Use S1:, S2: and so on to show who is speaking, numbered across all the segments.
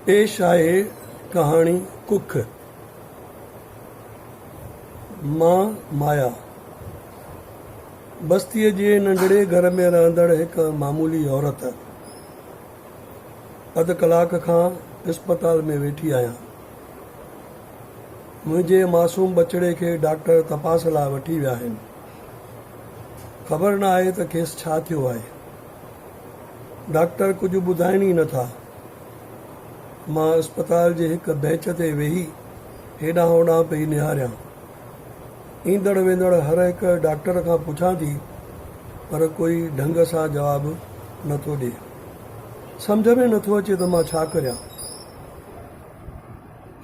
S1: पेश आहे कहाणी कुख। मां माया बस्तीअ जे नंढड़े घर में रहंदड़ हिकु मामूली औरत। अधु कलाक खां अस्पताल में वेठी आहियां। मुंहिंजे मासूम बचड़े खे डॉक्टर तपास लाइ वठी विया आहिनि। ख़बर न आहे त खेसि छा थियो आहे। डॉक्टर कुझु ॿुधाइनि ई नथा। मां अस्पताल जे हिकु बेंच ते वेही हेॾां होॾां पई निहारियां। ईंदड़ वेंदड़ हर हिकु डॉक्टर खां पुछां थी, पर कोई ढंग सां जवाबु नथो ॾिए। सम्झ में नथो अचे त मां छा करियां।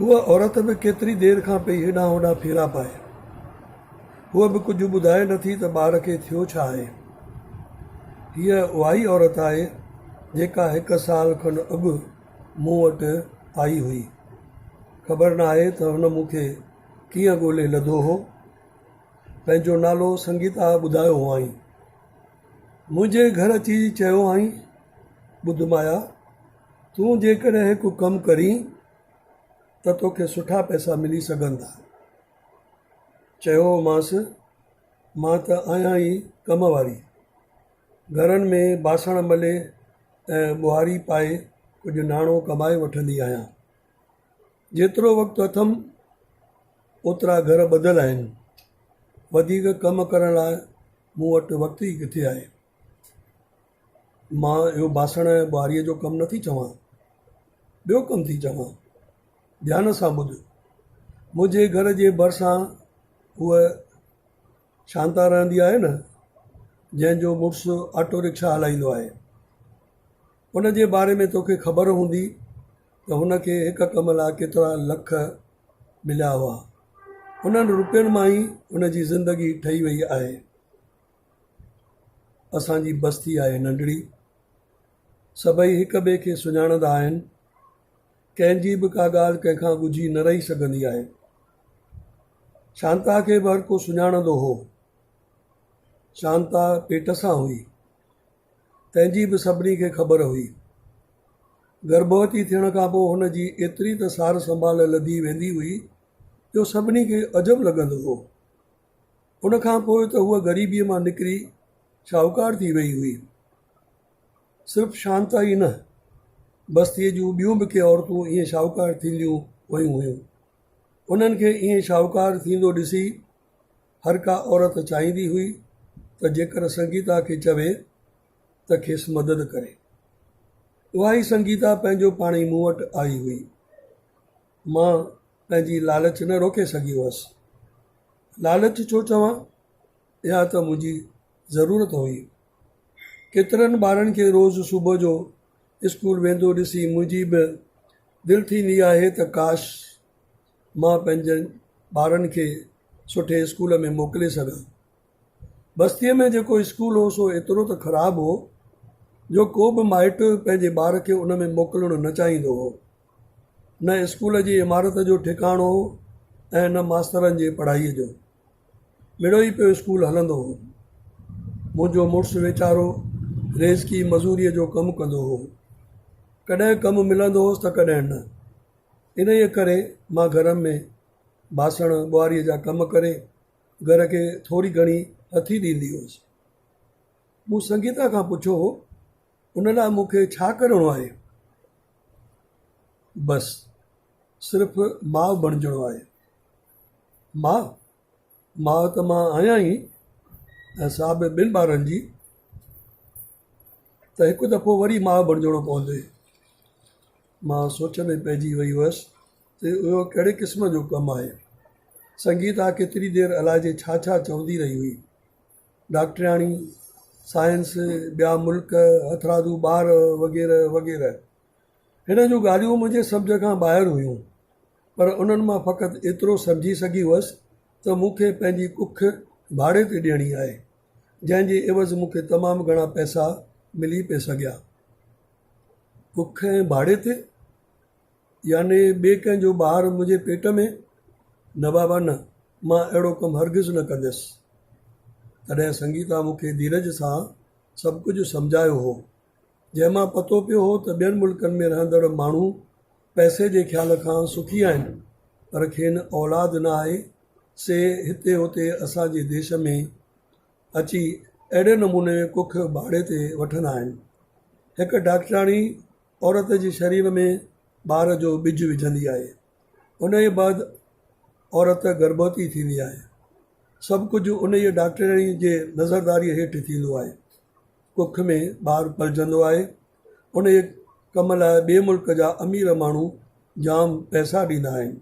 S1: उहा औरत बि केतिरी देरि खां पई हेॾां होॾां फेरा पाए। उहा बि कुझु ॿुधाए नथी त ॿार खे थियो छा आहे। हीअ उहा ई औरत आहे जेका 1 साल खनि अॻु मूं वटि आई हुई। ख़बर न आहे त हुन मूंखे कीअं ॻोल्हे लधो हो। पंहिंजो नालो संगीता ॿुधायो हुआईं। मुंहिंजे घर अची चयो हुआईं, ॿुध माया, तूं जेकॾहिं हिकु कमु करीं त तोखे सुठा पैसा मिली सघंदा। चयोमांसि, मां त आहियां ई कम वारी। घरनि में बासण मले ऐं ॿुहारी पाए कुझु नाणो कमाए वठंदी आहियां। जेतिरो वक़्तु अथमि ओतिरा घर ॿधियल आहिनि। वधीक कमु करण लाइ मूं वटि वक़्तु ई किथे आहे। मां इहो बासण ऐं ॿुहारीअ जो कमु नथी चवां, ॿियो कमु थी चवां। ध्यान सां ॿुध। मुंहिंजे घर जे भरिसां उहा शांता रहंदी आहे न, जंहिंजो मुड़ुसु ऑटो रिक्शा हलाईंदो आहे। उन जे बारे में तोखे ख़बर हूंदी त हुनखे हिकु कम लाइ केतिरा लख मिलिया हुआ। उन्हनि रुपयनि मां ई उन जी ज़िंदगी ठही वई आहे। असांजी बस्ती आहे नंढड़ी। सभई हिक ॿिए खे सुञाणंदा आहिनि। कंहिंजी बि का ॻाल्हि कंहिंखां ॻुझी न रही सघंदी आहे। शांता खे बि हर को सुञाणंदो हो। शांता पेट सां हुई, तंहिंजी बि सभिनी खे ख़बर हुई। गर्भवती थियण खां पोइ हुन जी एतिरी त सार संभाल लधी वेंदी हुई जो सभिनी खे अजब लॻंदो हो। उन खां पोइ त उहा ग़रीबीअ मां निकिरी शाहूकार थी वई हुई। सिर्फ़ु शांता ई न, बस्तीअ जूं ॿियूं बि के औरतूं ईअं शाहूकार थींदियूं वयूं हुयूं। उन्हनि खे ईअं शाहूकार थींदो ॾिसी हर का औरत चाहींदी हुई त जेकर संगीता खे चवे त खेसि मदद करे। उहा ई संगीता पंहिंजो पाण ई मूं वटि आई हुई। मां पंहिंजी लालच न रोके सघी हुअसि। लालच छो चवां, इहा त मुंहिंजी ज़रूरत हुई। केतिरनि ॿारनि खे रोज़ु सुबुह जो स्कूल वेंदो ॾिसी मुंहिंजी बि दिलि थींदी आहे त काश मां पंहिंजनि ॿारनि खे सुठे स्कूल में मोकिले सघां। बस्तीअ में जेको स्कूल हो सो एतिरो त ख़राबु हो जो को बि माइटु पंहिंजे ॿार खे उन में मोकिलणु न चाहींदो हो। न स्कूल जी इमारत जो ठिकाणो हो ऐं न मास्तरनि जे पढ़ाईअ जो। मिड़ो ई पियो स्कूल हलंदो हो। मुंहिंजो मुड़ुसु वीचारो रेज़की मज़ूरीअ जो कमु कंदो हो। कॾहिं कमु मिलंदो होसि त कॾहिं न। इन जे करे मां घर में बासण ॿुहारीअ जा कम करे घर खे थोरी घणी हथी ॾींदी हुअसि। मूं संगीता खां पुछियो हो, उन लाइ मूंखे छा करिणो आहे। बसि सिर्फ़ु माउ बणिजणो आहे। माउ त मां आहियां ई, ऐं सा बि 2 ॿारनि जी। त हिकु दफ़ो वरी माउ बणिजणो पवंदो। मां सोच में पइजी वई हुअसि त इहो कहिड़े क़िस्म जो कमु आहे। संगीता केतिरी देरि अलाए जे छा छा चवंदी रही हुई। डॉक्टरियाणी, साइंस, ॿिया मुल्क, हथरादू ॿार वग़ैरह वग़ैरह। हिन जूं ॻाल्हियूं मुंहिंजे सम्झ खां ॿाहिरि हुयूं, पर उन्हनि मां फ़क़ति एतिरो सम्झी सघी हुअसि त मूंखे पंहिंजी कुख भाड़े ते ॾियणी आहे, जंहिंजे एवज़ मूंखे तमामु घणा पैसा मिली पिए सघिया। कुख ऐं भाड़े ते, याने ॿिए कंहिंजो ॿारु मुंहिंजे पेट में? न बाबा न, मां अहिड़ो कमु हरगिज़ न कंदसि। तॾहिं संगीता मूंखे धीरज सां सभु कुझु सम्झायो हो, जंहिंमां पतो पियो हो त ॿियनि मुल्कनि में रहंदड़ माण्हू पैसे जे ख़्याल खां सुखी आहिनि, पर खेनि औलाद न आहे से हिते हुते असांजे देश में अची अहिड़े नमूने कुख भाड़े ते वठंदा आहिनि। हिकु डॉक्टराणी औरत जे शरीर में ॿार जो ॿिज विझंदी आहे, उन जे बाद औरत गर्भवती थींदी आहे। सभु कुझु उन जी डॉक्टराणी जे नज़रदारीअ हेठि थींदो आहे। कुख में ॿारु पलिजंदो आहे। उन जे कम लाइ ॿिए मुल्क जा अमीर माण्हू जाम पैसा ॾींदा आहिनि।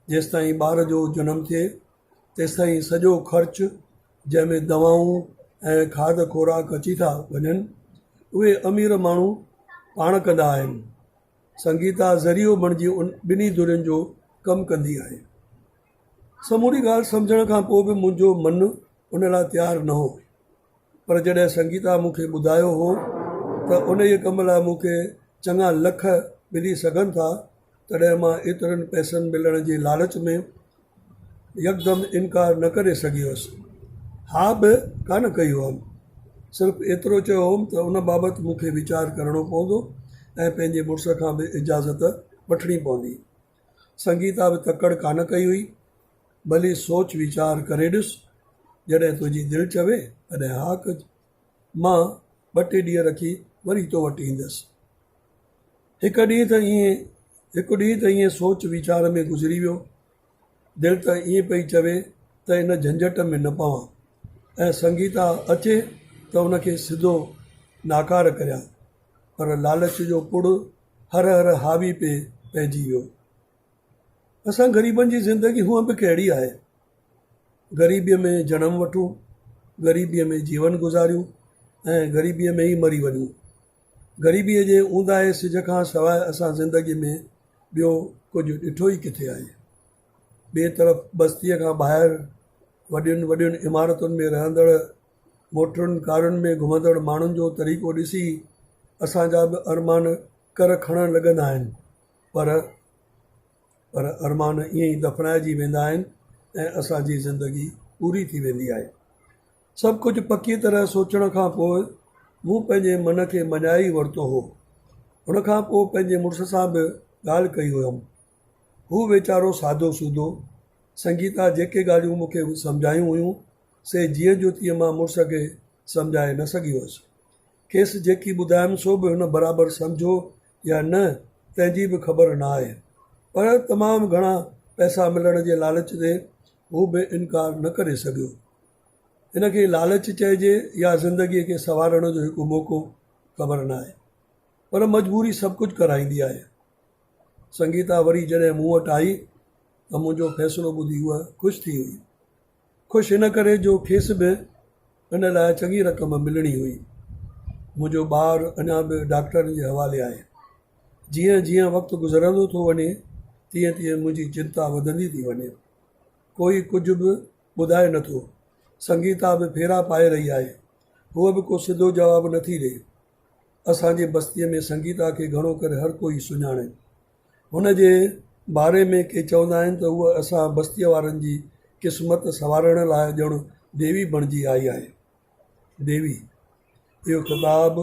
S1: जेसिताईं ॿार जो जनमु थिए तेसिताईं सॼो ख़र्चु, जंहिंमें दवाऊं ऐं खाध खुराक अची था वञनि, उहे अमीर माण्हू पाण कंदा आहिनि। संगीता ज़रियो बणिजी उन ॿिन्ही धुरियुनि जो कमु कंदी आहे। समूरी ॻाल्हि सम्झण खां पोइ बि मुंहिंजो मनु उन लाइ तयारु न हो, पर जॾहिं संगीता मूंखे ॿुधायो हो त उन जे कम लाइ मूंखे चङा लख मिली सघनि था, तॾहिं मां एतिरनि पैसनि मिलण जे लालच में यकदमि इनकार न करे सघी हुअसि। हा बि कान कई हुअमि, सिर्फ़ु एतिरो चयो हुअमि त उन बाबति मूंखे वीचारु करिणो पवंदो ऐं पंहिंजे मुड़ुस खां बि इजाज़त वठणी पवंदी। संगीता बि तकड़ि कान कई हुई। भली सोच वीचार करे ॾिस, जॾहिं तुंहिंजी दिलि चवे तॾहिं हा कजि। मां 2-3 ॾींहं रखी वरी तो वटि ईंदसि। हिकु ॾींहुं त ईअं सोच वीचार में गुज़री वियो। दिलि त ईअं पई चवे त इन झंझट में न पवां ऐं संगीता अचे त उनखे सिधो नाकार करियां, पर लालच जो पुड़ हर हर हावी पे पइजी वियो। असां ग़रीबनि जी ज़िंदगी हूअं बि कहिड़ी आहे। ग़रीबीअ में जनमु वठूं, ग़रीबीअ में जीवन गुज़ारियूं ऐं ग़रीबीअ में ई मरी वञूं। ग़रीबीअ जे ऊंदाहे सिज खां सवाइ असां ज़िंदगीअ में ॿियो कुझु ॾिठो ई किथे आहे। ॿिए तरफ़ बस्तीअ खां ॿाहिरि वॾियुनि वॾियुनि इमारतुनि में रहंदड़, मोटरुनि कारुनि में घुमंदड़ माण्हुनि जो तरीक़ो ॾिसी असांजा बि अरमान कर खणणु लॻंदा आहिनि, पर अरमान ईअं ई दफ़नाइजी वेंदा आहिनि ऐं असांजी ज़िंदगी पूरी थी वेंदी आहे। सभु कुझु पकी तरह सोचण खां पोइ मूं पंहिंजे मन खे मञाए वरितो हो। हुन खां पोइ पंहिंजे मुड़ुस सां बि ॻाल्हि कई हुयमि। हू वीचारो सादो सूदो। संगीता जेके ॻाल्हियूं मूंखे सम्झायूं हुयूं से जीअं जो तीअं मां मुड़ुस खे सम्झाए न सघी हुअसि। खेसि जेकी ॿुधायमि सो बि हुन बराबरि सम्झो या न तंहिंजी बि ख़बर न आहे, पर तमामु घणा पैसा मिलण जे लालच ते हू बि इनकार न करे सघियो। हिनखे लालच चइजे या ज़िंदगीअ खे संवारण जो हिकु मौक़ो, ख़बर न आहे, पर मजबूरी सभु कुझु कराईंदी आहे। संगीता वरी जॾहिं मूं वटि आई त मुंहिंजो फ़ैसिलो ॿुधी उहा ख़ुशि थी हुई। ख़ुशि हिन करे जो खेसि बि हिन लाइ चङी रक़म मिलणी हुई। मुंहिंजो ॿारु अञा बि डॉक्टरनि जे हवाले आहे। जीअं जीअं वक़्तु गुज़रंदो थो वञे तीअं तीअं मुंहिंजी चिंता वधंदी थी वञे। कोई कुझु बि ॿुधाए नथो। संगीता बि फेरा पाए रही आहे, हूअ बि को सिधो जवाबु नथी ॾिए। असांजे बस्तीअ में संगीता खे घणो करे हर कोई सुञाणे। हुन जे बारे में के चवंदा आहिनि त उहा असां बस्तीअ वारनि जी क़िस्मत संवारण लाइ ॼणु देवी बणिजी आई आहे। देवी, इहो ख़िताबु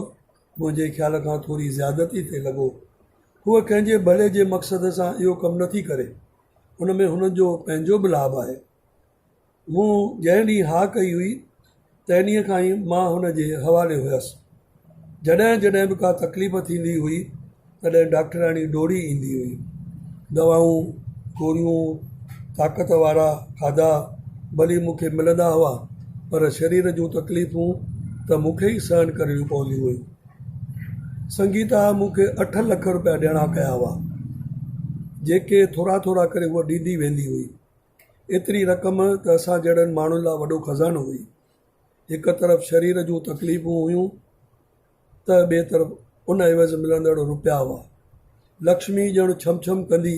S1: मुंहिंजे ख़्याल खां थोरी ज़्यादती थिए लॻो। हूअ कंहिंजे भले जे मक़सद सां इहो कमु नथी करे। हुन में हुननि जो पंहिंजो बि लाभ आहे। मूं जंहिं ॾींहुं हा कई हुई तंहिं ॾींहं खां ई मां हुन जे हवाले हुयसि। जॾहिं जॾहिं बि का तकलीफ़ थींदी हुई तॾहिं डॉक्टराणी डोड़ी ईंदी हुई। दवाऊं, गोरियूं, ताक़त वारा खाधा भली मूंखे मिलंदा हुआ, पर शरीर जूं तकलीफ़ूं त मूंखे ई सहन करणियूं पवंदियूं हुयूं। संगीता मूंखे 8 लख रुपया ॾियणा कया हुआ, जेके थोरा थोरा करे उहा ॾींदी वेंदी हुई। एतिरी रक़म त असां जहिड़नि माण्हुनि लाइ वॾो खज़ानो हुई। हिकु तरफ़ शरीर जूं तकलीफ़ूं हुयूं त ॿिए तरफ़ उन एवज़ मिलंदड़ रुपया हुआ। लक्ष्मी ॼणु छम छम कंदी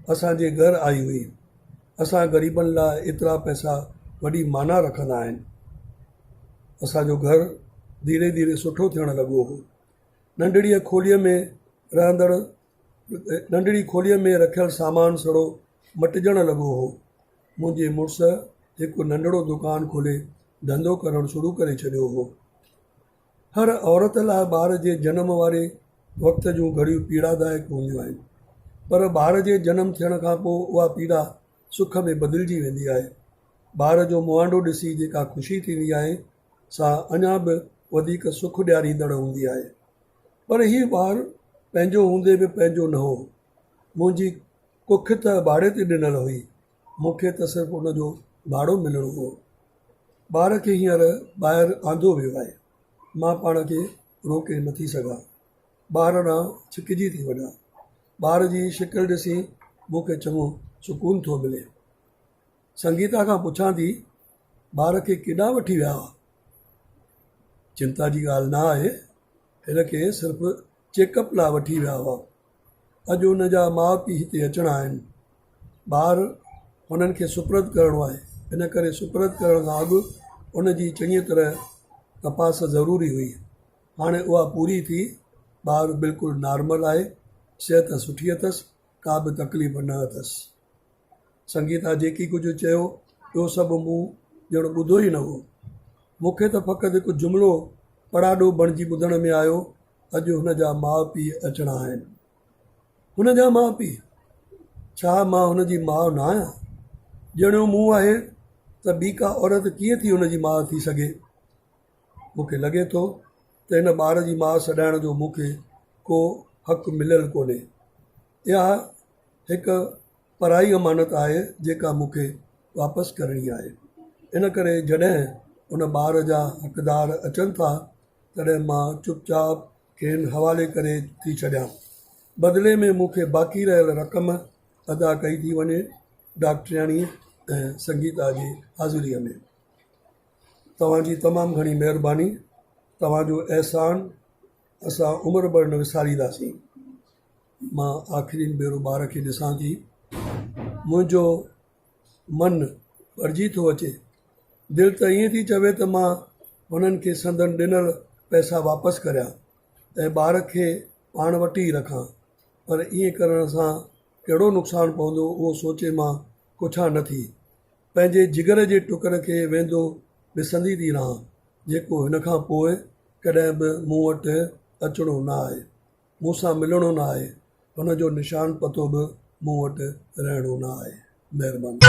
S1: असांजे घर आई हुई। असां ग़रीबनि लाइ एतिरा पैसा वॾी माना रखंदा आहिनि। असांजो घर धीरे धीरे सुठो थियणु लॻो हो। नंढड़ी खोलीअ में रखियलु सामान सड़ो मटिजणु लॻो हो। मुंहिंजे मुड़ुस हिकु नंढड़ो दुकानु खोले धंधो करणु शुरू करे छॾियो हो। हर औरत लाइ ॿार जे जनम वारे वक़्त जूं घड़ियूं पीड़ादायक हूंदियूं आहिनि। पर ॿार जे जनम थियण खां पोइ उहा पीड़ा सुख में बदिलजी वेंदी आहे। ॿार जो मुहांडो ॾिसी जेका ख़ुशी थींदी आहे सा अञा बि वधीक सुख ॾियारींदड़ हूंदी आहे। पर हीउ ॿारु पंहिंजो हूंदे बि पंहिंजो न हो। मुंहिंजी कुख त भाड़े ते ॾिनल हुई, मूंखे त सिर्फ़ु उनजो भाड़ो मिलणो हो। ॿार खे हींअर ॿाहिरि आंदो वियो आहे, मां पाण खे रोके नथी सघां। ॿार ॾांहुं छिकिजी थी वञां। ॿार जी शिकिल ॾिसी मूंखे चङो सुकून थो मिले। संगीता खां पुछां थी, ॿार खे केॾांहुं वठी विया हुआ? चिंता जी ॻाल्हि न आहे, हिन खे सिर्फ़ु चेकअप लाइ वठी विया हुआ। अॼु हुन जा माउ पीउ हिते अचणा आहिनि। ॿारु हुननि खे सुपुर्द करिणो आहे, इन करे सुपुर्द करण खां अॻु उन जी चङी तरह तपास ज़रूरी हुई। हाणे उहा पूरी थी, ॿारु बिल्कुलु नॉर्मल आहे, सिहत सुठी अथसि, का बि तकलीफ़ न अथसि। संगीता जेकी कुझु चयो ॿियो सभु मूं ॼण ॿुधो ई न हो। मूंखे त फ़क़ति हिकु जुमिलो पड़ाॾो बणिजी ॿुधण में आयो, अॼु हुन जा माउ पीउ अचणा आहिनि। हुन जा माउ पीउ? छा मां हुन जी माउ न आहियां? ॼणियो मूं आहे त ॿी का औरत कीअं थी हुन जी माउ थी सघे। मूंखे लॻे थो त हिन ॿार जी माउ सॾाइण जो मूंखे को हक़ु मिलियलु कोन्हे। इहा हिकु पराई अमानत आहे जेका मूंखे वापसि करणी आहे। इन करे जॾहिं उन ॿार जा हक़दार अचनि था तॾहिं मां चुपचाप खेनि हवाले करे थी छॾियां। बदिले में मूंखे बाक़ी रहियल रक़म अदा कई थी वञे डॉक्टरियाणी ऐं संगीता जी हाज़िरीअ में। तव्हांजी तमामु घणी महिरबानी। तव्हांजो अहसान असां उमिरि भर न विसारींदासीं। मां आख़िरी भेरो ॿार खे ॾिसां थी, मुंहिंजो मनु भरिजी थो अचे। दिलि त ईअं थी चवे त मां हुननि खे संदन ॾिनल पैसा वापसि करियां ऐं ॿार खे पाण वटि ई रखां, पर ईअं करण सां कहिड़ो नुक़सानु पवंदो उहो सोचे मां कुझा न थी पंहिंजे जिगर जे टुकर खे वेंदो ॾिसंदी थी रहां, जेको हिन खां पोइ कॾहिं बि मूं वटि अचिणो न आहे, मूंसां मिलणो न आहे, हुनजो निशान पतो बि मूं वटि रहणो न आहे। महिरबानी।